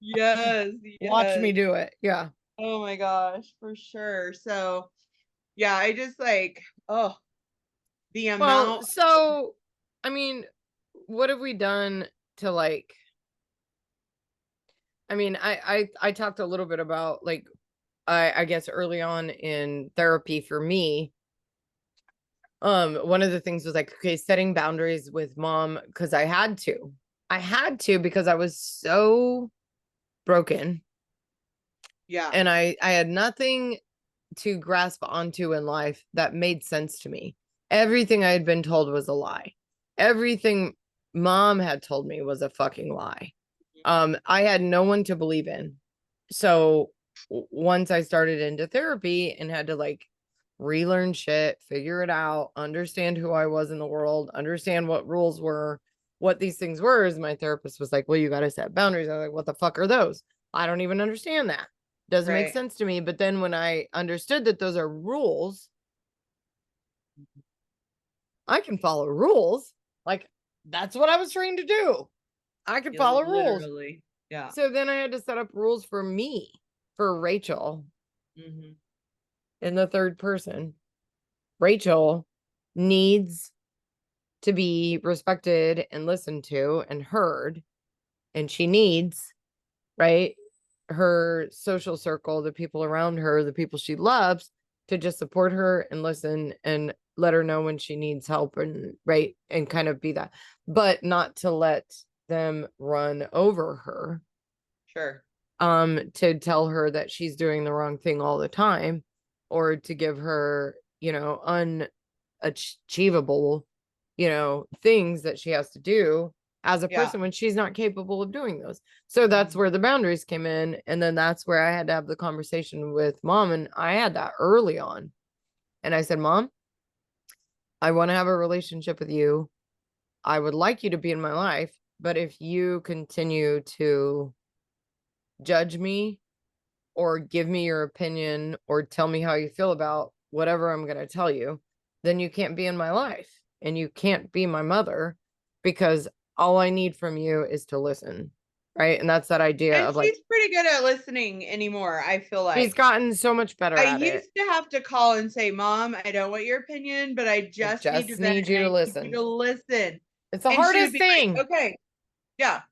Yes. Watch me Yes. do it. Yeah. Oh my gosh, for sure. So yeah, I just like, oh, the Well, amount. so I mean, what have we done to like I mean, I talked a little bit about like I guess early on in therapy for me, one of the things was like, okay, setting boundaries with mom because I had to. I had to because I was so broken Yeah. and I had nothing to grasp onto in life that made sense to me. Everything I had been told was a lie. Everything mom had told me was a fucking lie. I had no one to believe in. So once I started into therapy and had to like relearn shit, figure it out, understand who I was in the world, understand what rules were, what these things were, is my therapist was like, well, you got to set boundaries. I was like, what the fuck are those? I don't even understand that. Doesn't make Right. sense to me. But then when I understood that those are rules, I can follow rules. Like that's what I was trained to do. I can Yeah, follow rules. literally. Yeah. So then I had to set up rules for me, for Rachel Hmm. in the third person. Rachel needs to be respected and listened to and heard. And she needs, right, her social circle, the people around her, the people she loves, to just support her and listen and let her know when she needs help and right and kind of be that, but not to let them run over her, Sure. to tell her that she's doing the wrong thing all the time or to give her, unachievable, things that she has to do as a Yeah. person when she's not capable of doing those. So that's Mhm. where the boundaries came in. And then that's where I had to have the conversation with mom. And I had that early on. And I said, Mom, I want to have a relationship with you. I would like you to be in my life. But if you continue to judge me or give me your opinion or tell me how you feel about whatever I'm going to tell you, then you can't be in my life and you can't be my mother because all I need from you is to listen. Right. And that's that idea And of like, she's pretty good at listening anymore, I feel he's like. gotten so much better I at it. used to have to call and say, Mom, I don't want your opinion, but I I just need to just vent need and you I to need you listen. to listen. It's the And she would hardest be thing. like, okay, yeah,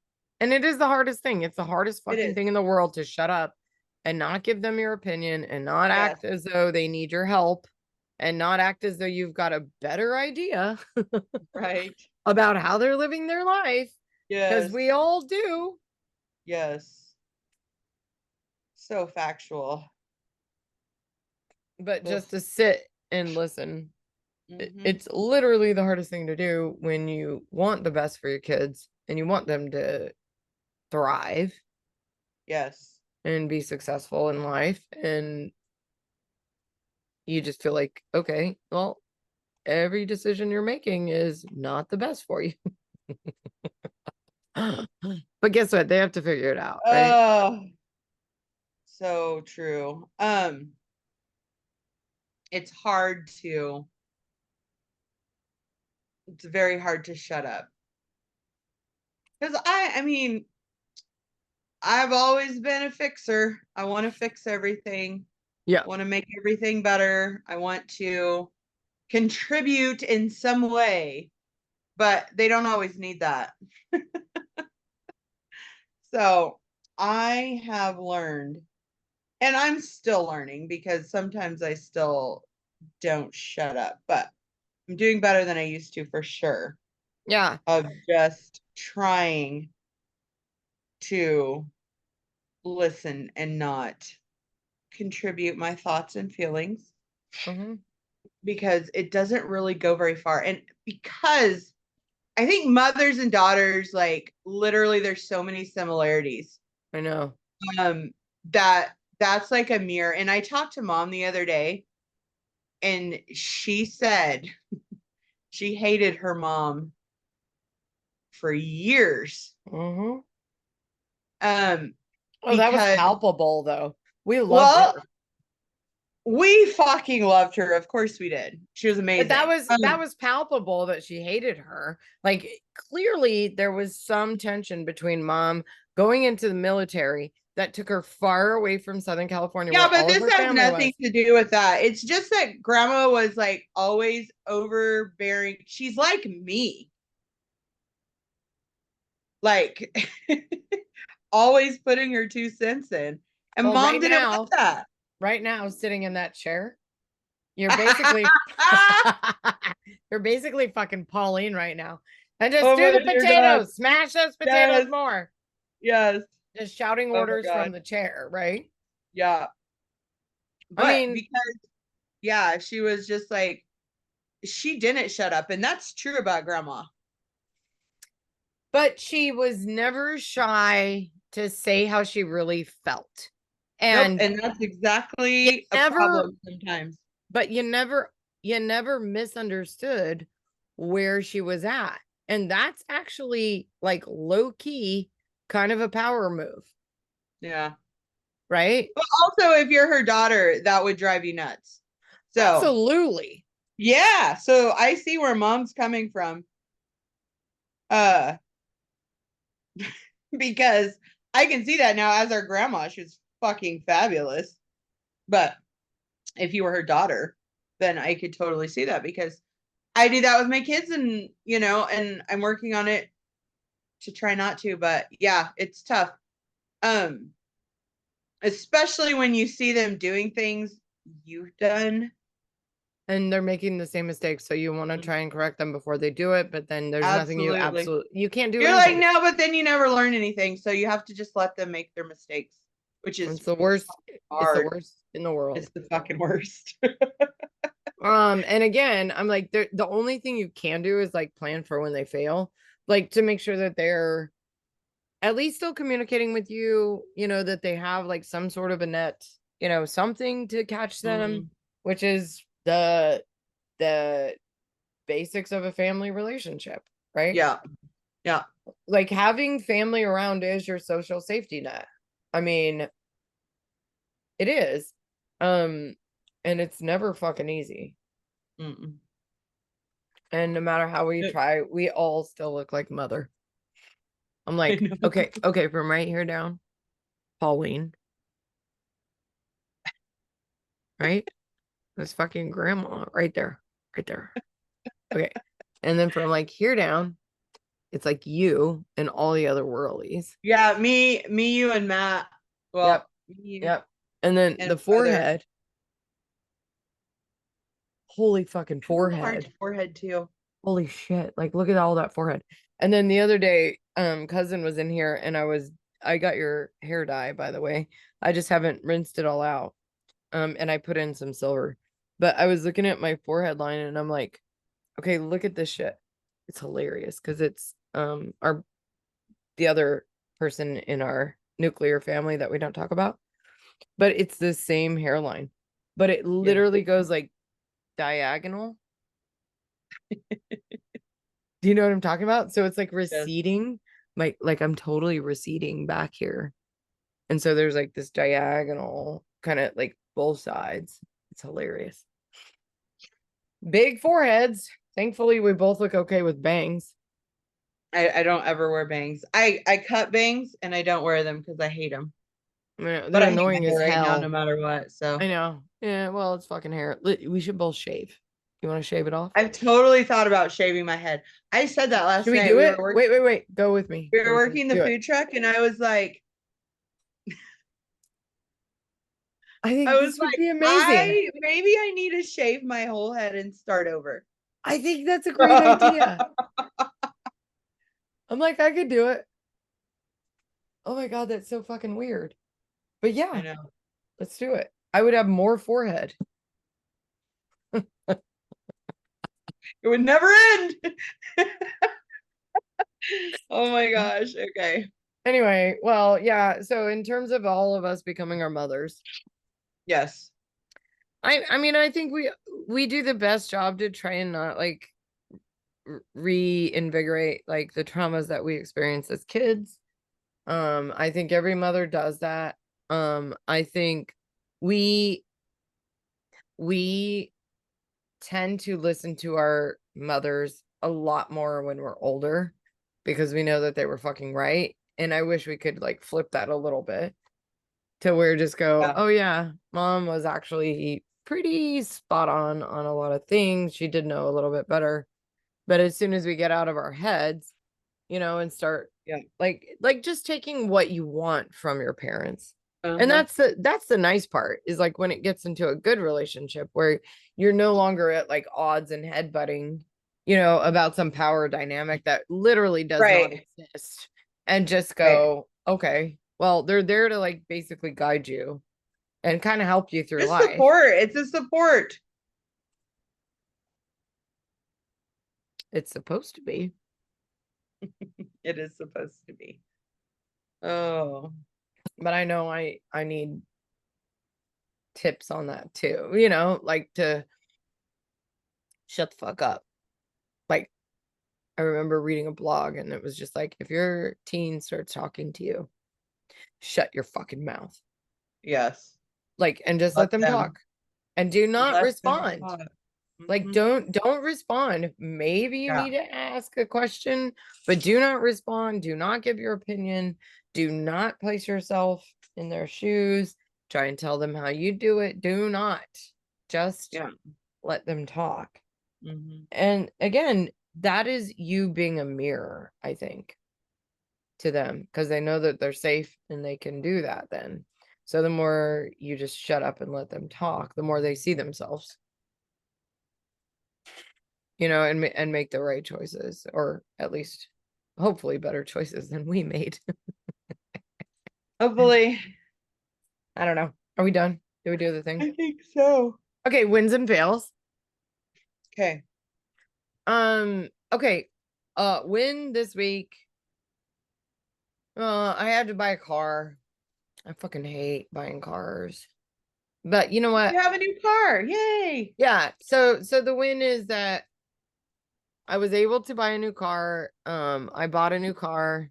And it is the hardest thing. It's the hardest it fucking is. thing in the world to shut up and not give them your opinion and not Yes, act as though they need your help and not act as though you've got a better idea right. about how they're living their life because Yes, we all do. yes. So factual. But Ugh. just to sit and listen, Hmm. it's literally the hardest thing to do when you want the best for your kids and you want them to thrive Yes. and be successful in life. And you just feel like, okay, well, every decision you're making is not the best for you. But guess what? They have to figure it out, right? Oh, so true. It's hard to, it's very hard to shut up. Because I mean, I've always been a fixer. I want to fix everything. Yeah. Want to make everything better. I want to contribute in some way, but they don't always need that. So I have learned, and I'm still learning because sometimes I still don't shut up, but I'm doing better than I used to for sure. Yeah. Of just trying to listen and not contribute my thoughts and feelings Hmm. because it doesn't really go very far. And because I think mothers and daughters, like literally, there's so many similarities. I know. That's like a mirror. And I talked to mom the other day, and she said she hated her mom for years. Hmm. Um, Oh, that was because palpable though. We loved well, her. we fucking loved her. Of course we did. She was amazing. But that was palpable that she hated her. Like clearly there was some tension between mom going into the military that took her far away from Southern California Yeah, where but all of this her has family nothing was. to do with that. It's just that grandma was like always overbearing. She's like me. Like always putting her 2 cents in. And Well, mom didn't want that. right now, sitting in that chair, you're basically you're basically fucking Pauline right now. And just Oh do my the dear God. potatoes, smash those potatoes Yes. more. Yes. Just shouting Oh my orders God. from the chair, right? Yeah. I But mean, because yeah, she was just like she didn't shut up. And that's true about grandma. but she was never shy to say how she really felt. Nope. And And that's you exactly a never, problem sometimes. but you never misunderstood where she was at. And that's actually like low key kind of a power move, Yeah. right? But also, if you're her daughter, that would drive you nuts. So, Absolutely. yeah. So I see where mom's coming from. Uh, because I can see that now as our grandma. She's fucking fabulous. But if you were her daughter, then I could totally see that because I do that with my kids and, and I'm working on it to try not to, but yeah, it's tough. Um, especially when you see them doing things you've done. And they're making the same mistakes. So you want to try and correct them before they do it. But then there's nothing you can't do You're like, anything. no, but then you never learn anything. So you have to just let them make their mistakes, which is It's the worst. hard. It's the worst in the world. It's the fucking worst. And again, I'm like, the only thing you can do is like plan for when they fail, like to make sure that they're at least still communicating with you, that they have like some sort of a net, something to catch them, which is the basics of a family relationship, right? Yeah. Yeah. Like having family around is your social safety net. I mean, it is. And it's never fucking easy. Mm-mm. And no matter how we try, we all still look like mother. I'm like, okay, from right here down, Pauline. Right? That's fucking grandma right there. Right there. Okay. And then from like here down, it's like you and all the other whirlies. Yeah, me, you, and Matt. Well, Yep. And then and the forehead. Holy fucking forehead. Forehead too. Holy shit. Like look at all that forehead. And then the other day, cousin was in here and I got your hair dye, by the way. I just haven't rinsed it all out. And I put in some silver. But I was looking at my forehead line and I'm like, okay, look at this shit. It's hilarious because it's the other person in our nuclear family that we don't talk about. But it's the same hairline. But it literally goes like diagonal. Do you know what I'm talking about? So it's like receding, like I'm totally receding back here. And so there's like this diagonal kind of like both sides. It's hilarious. Big foreheads. Thankfully, we both look okay with bangs. I don't ever wear bangs. I cut bangs and I don't wear them because I hate them. I mean, But they're I hate my annoying hair as right now, no hell. matter what. So I know. Yeah, well, it's fucking hair. We should both shave. You want to shave it off? I've totally thought about shaving my head. I said that last Should we night. do it? Wait. Go with me. We Go were with me. working the Do it. food truck, and I was like, I think I was this would like, be amazing. maybe I need to shave my whole head and start over. I think that's a great idea. I'm like, I could do it. Oh my God, that's so fucking weird. But I yeah, know. let's do it. I would have more forehead. It would never end. Oh my gosh. Okay. Anyway, well, yeah. So in terms of all of us becoming our mothers, Yes. I mean, I think we do the best job to try and not like reinvigorate like the traumas that we experienced as kids. I think every mother does that. I think we tend to listen to our mothers a lot more when we're older because we know that they were fucking right. And I wish we could like flip that a little bit to where just go, Yeah. oh yeah, mom was actually pretty spot on a lot of things. She did know a little bit better. But as soon as we get out of our heads, and start Yeah. like just taking what you want from your parents. And Uh-huh. that's the nice part is like when it gets into a good relationship where you're no longer at like odds and headbutting, about some power dynamic that literally does not Right. exist, and just Right. go, okay, well, they're there to like basically guide you and kind of help you through It's life. support. It's a support. It's supposed to be. It is supposed to be. Oh. But I know I need tips on that too, like to shut the fuck up. Like, I remember reading a blog and it was just like, if your teen starts talking to you, shut your fucking mouth. Yes. Like, and just let them talk and do not Let them respond. talk. Like, Mhm. don't respond. Maybe you Yeah. need to ask a question, but do not respond. Do not give your opinion. Do not place yourself in their shoes. Try and tell them how you do it. Do not. Just Yeah. let them talk. Mhm. And again, that is you being a mirror, I think, to them because they know that they're safe and they can do that then. So the more you just shut up and let them talk, the more they see themselves, and make the right choices, or at least hopefully better choices than we made. Hopefully. I don't know. Are we done? Do we do the thing? I think so. Okay, wins and fails. Okay. Okay. Win this week. I had to buy a car. I fucking hate buying cars. But you know what? You have a new car. Yay. Yeah. So the win is that I was able to buy a new car. I bought a new car.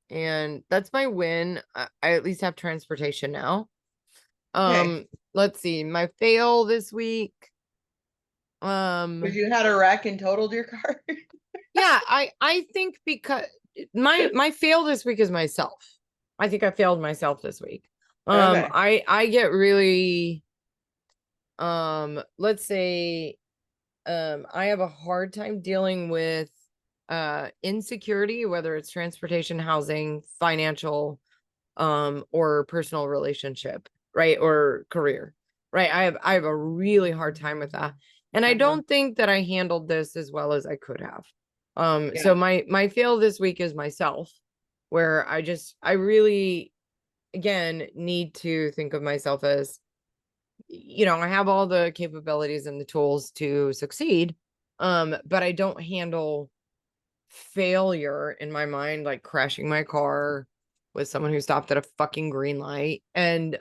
And that's my win. I at least have transportation now. Okay. Let's see. My fail this week. Because you had a wreck and totaled your car. Yeah, I think because my fail this week is myself. I think I failed myself this week. Okay. I get really let's say I have a hard time dealing with insecurity, whether it's transportation, housing, financial, or personal relationship, right? Or career, right? I have a really hard time with that. And I don't think that I handled this as well as I could have. So my fail this week is myself, where I really again need to think of myself as, I have all the capabilities and the tools to succeed. But I don't handle failure in my mind like crashing my car with someone who stopped at a fucking green light and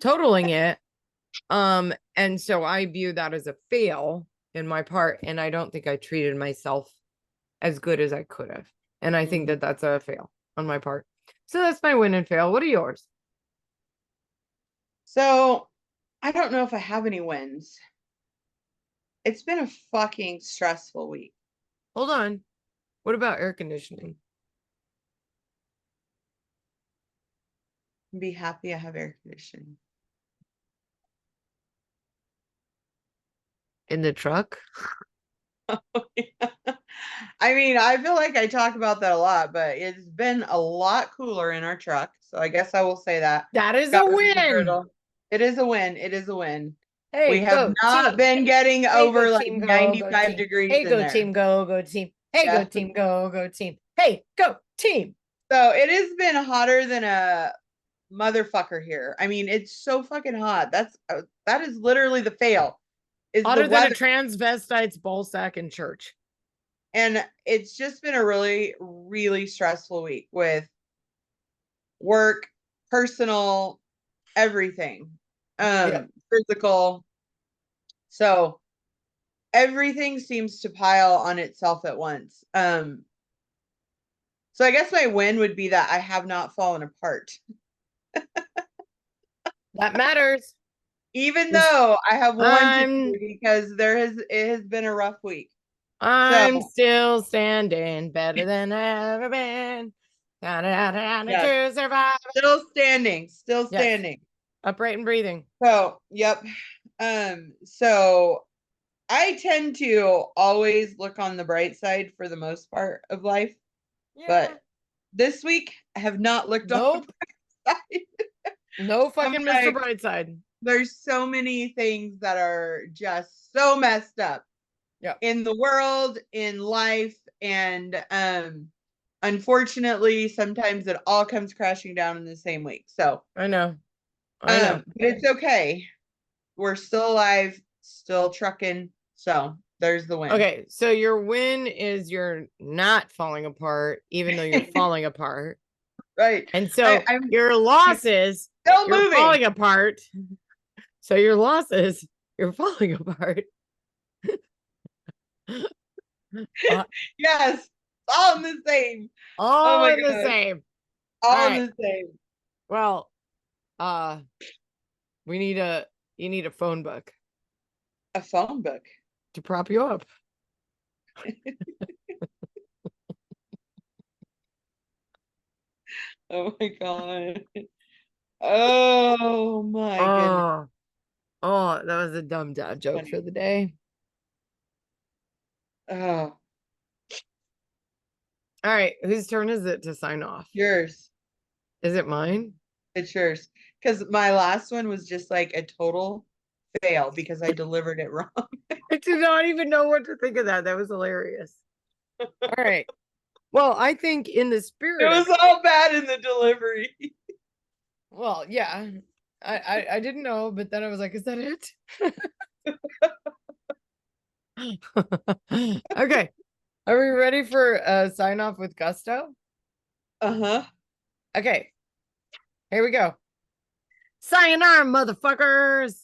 totaling it. And so I view that as a fail in my part, and I don't think I treated myself as good as I could have. And I think that that's a fail on my part. So that's my win and fail. What are yours? So I don't know if I have any wins. It's been a fucking stressful week. Hold on. What about air conditioning? Be happy I have air conditioning. In the truck? I mean, I feel like I talk about that a lot, but it's been a lot cooler in our truck. So I guess I will say that. That is a Got rid of the win. griddle. It is a win. It is a win. We Hey, have go not team. been getting Hey, over go like team, go 95 team. degrees Hey, in go there. team, go team. Hey, Yeah. go team, go team. Hey, go team. So it has been hotter than a motherfucker here. I mean, it's so fucking hot. That is literally the fail. Is Hotter the than a weather. transvestite's ball sack in church. And it's just been a really, really stressful week with work, personal, everything, Yep. physical. So everything seems to pile on itself at once. So I guess my win would be that I have not fallen apart. That matters. Even Yes. though I have one to I'm- do because it has been a rough week. I'm So still standing better than I ever been. Yes. To survive. still standing, Yes. standing. Upright and breathing. So, yep. So I tend to always look on the bright side for the most part of life, but this week I have not looked on Nope. the bright side. No fucking Mr. like- Brightside. There's so many things that are just so messed up. Yep. In the world, in life, and unfortunately, sometimes it all comes crashing down in the same week. So I know. I know. but it's okay. We're still alive, still trucking. So there's the win. Okay, so your win is you're not falling apart, even though you're falling apart. Right. And so I'm your loss is still you're moving. falling apart. So your loss is you're falling apart. Yes. All in the same. All my in the God. same. All in right. the same. Well, you need a phone book A phone book. to prop you up. Oh my God. Oh my goodness. Oh, that was a dumb dad joke Funny. for the day. Oh, All right, whose turn is it to sign off? yours. Is it mine? It's yours. Because my last one was just like a total fail because I delivered it wrong. I did not even know what to think of that. That was hilarious. All right. Well, I think in the spirit It of was all bad in the delivery. well, yeah. I didn't know, but then I was like, is that it? Okay. Are we ready for a sign off with gusto? Uh-huh. Okay. Here we go. Sayonara, motherfuckers.